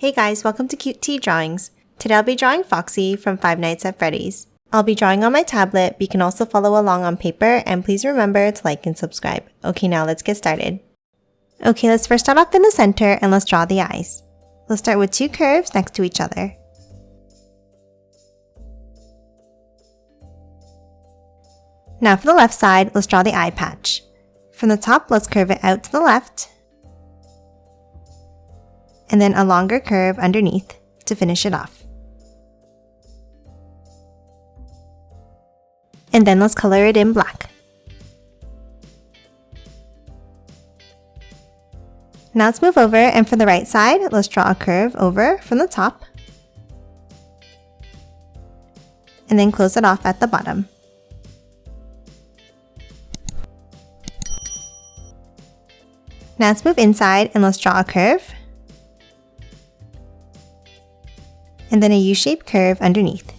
Hey guys, welcome to Cute Tea Drawings. Today I'll be drawing Foxy from Five Nights at Freddy's. I'll be drawing on my tablet, but you can also follow along on paper, and please remember to like and subscribe. Okay, now let's get started. Okay, let's first start off in the center and let's draw the eyes. Let's start with two curves next to each other. Now for the left side, let's draw the eye patch. From the top, let's curve it out to the left, and then a longer curve underneath to finish it off. And then let's color it in black. Now let's move over, and for the right side, let's draw a curve over from the top, and then close it off at the bottom. Now let's move inside and let's draw a curve, and then a U-shaped curve underneath.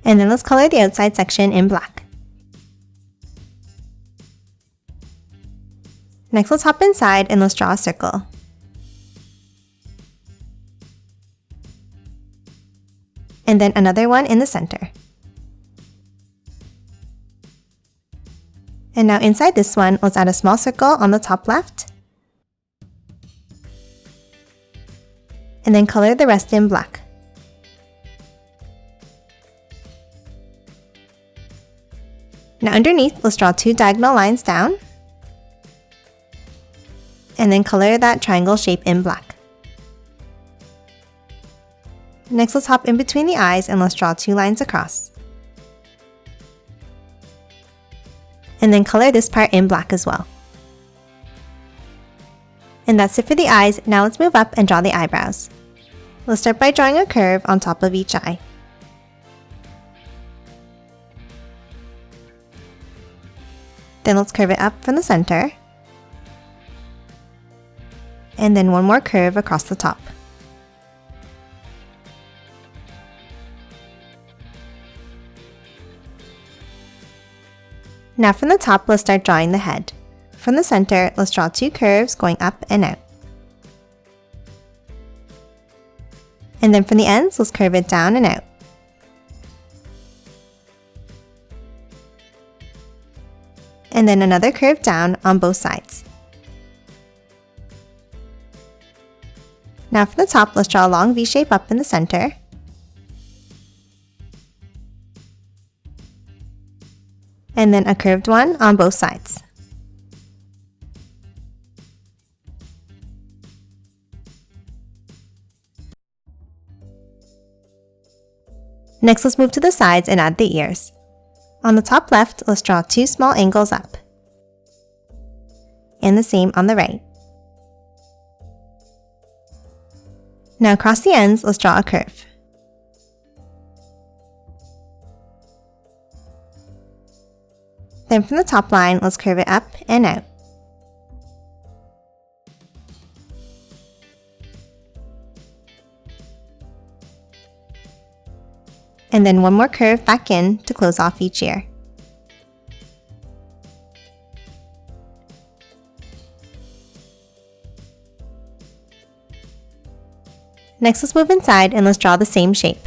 And then let's color the outside section in black. Next, let's hop inside and let's draw a circle. And then another one in the center. And now inside this one, let's add a small circle on the top left, and then color the rest in black. Now underneath, let's draw two diagonal lines down, and then color that triangle shape in black. Next, let's hop in between the eyes and let's draw two lines across. And then color this part in black as well. And that's it for the eyes. Now let's move up and draw the eyebrows. Let's start by drawing a curve on top of each eye. Then let's curve it up from the center. And then one more curve across the top. Now from the top, let's start drawing the head. From the center, let's draw two curves going up and out. And then from the ends, let's curve it down and out. And then another curve down on both sides. Now from the top, let's draw a long V shape up in the center. And then a curved one on both sides. Next, let's move to the sides and add the ears. On the top left, let's draw two small angles up, and the same on the right. Now across the ends, let's draw a curve. Then from the top line, let's curve it up and out. And then one more curve back in to close off each ear. Next, let's move inside and let's draw the same shape.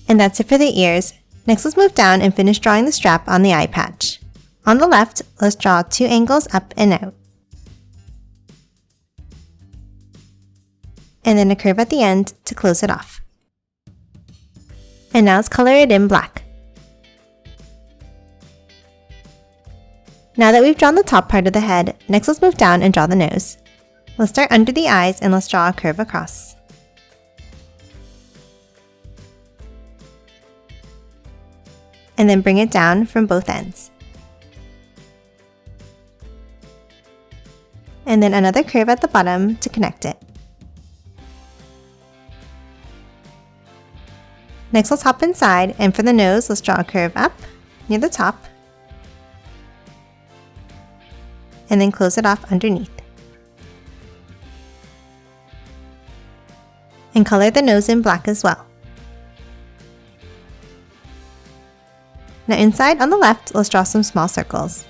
And that's it for the ears. Next, let's move down and finish drawing the strap on the eye patch. On the left, let's draw two angles up and out. And then a curve at the end to close it off. And now let's color it in black. Now that we've drawn the top part of the head, next let's move down and draw the nose. Let's start under the eyes and let's draw a curve across. And then bring it down from both ends. And then another curve at the bottom to connect it. Next, let's hop inside, and for the nose, let's draw a curve up near the top, and then close it off underneath. And color the nose in black as well. Now inside on the left, let's draw some small circles.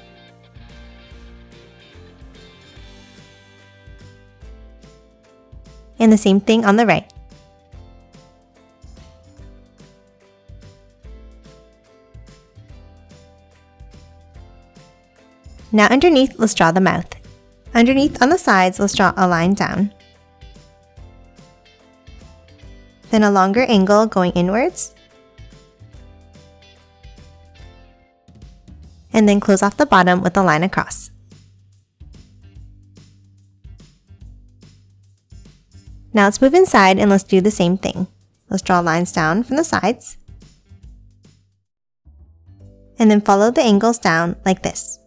And the same thing on the right. Now underneath, let's draw the mouth. Underneath on the sides, let's draw a line down. Then a longer angle going inwards. And then close off the bottom with a line across. Now let's move inside and let's do the same thing. Let's draw lines down from the sides. And then follow the angles down like this.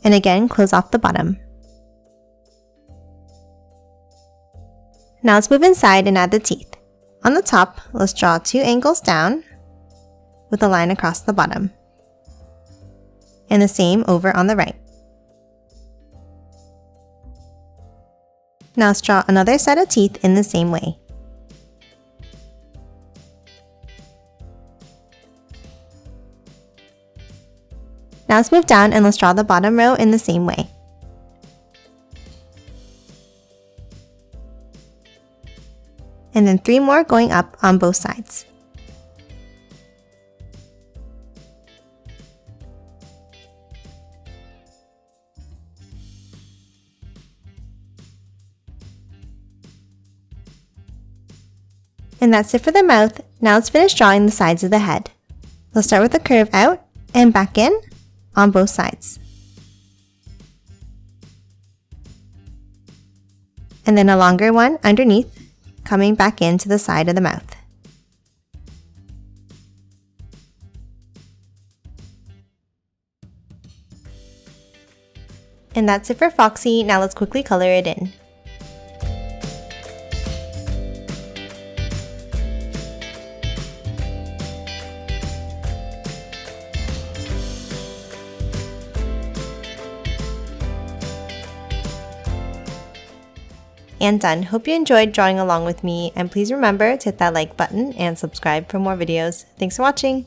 And again, close off the bottom. Now let's move inside and add the teeth. On the top, let's draw 2 angles down with a line across the bottom. And the same over on the right. Now let's draw another set of teeth in the same way. Now let's move down and let's draw the bottom row in the same way. And then 3 more going up on both sides. And that's it for the mouth. Now let's finish drawing the sides of the head. Let's start with a curve out and back in on both sides. And then a longer one underneath, coming back into the side of the mouth. And that's it for Foxy. Now let's quickly color it in. And done. Hope you enjoyed drawing along with me, and please remember to hit that like button and subscribe for more videos. Thanks for watching!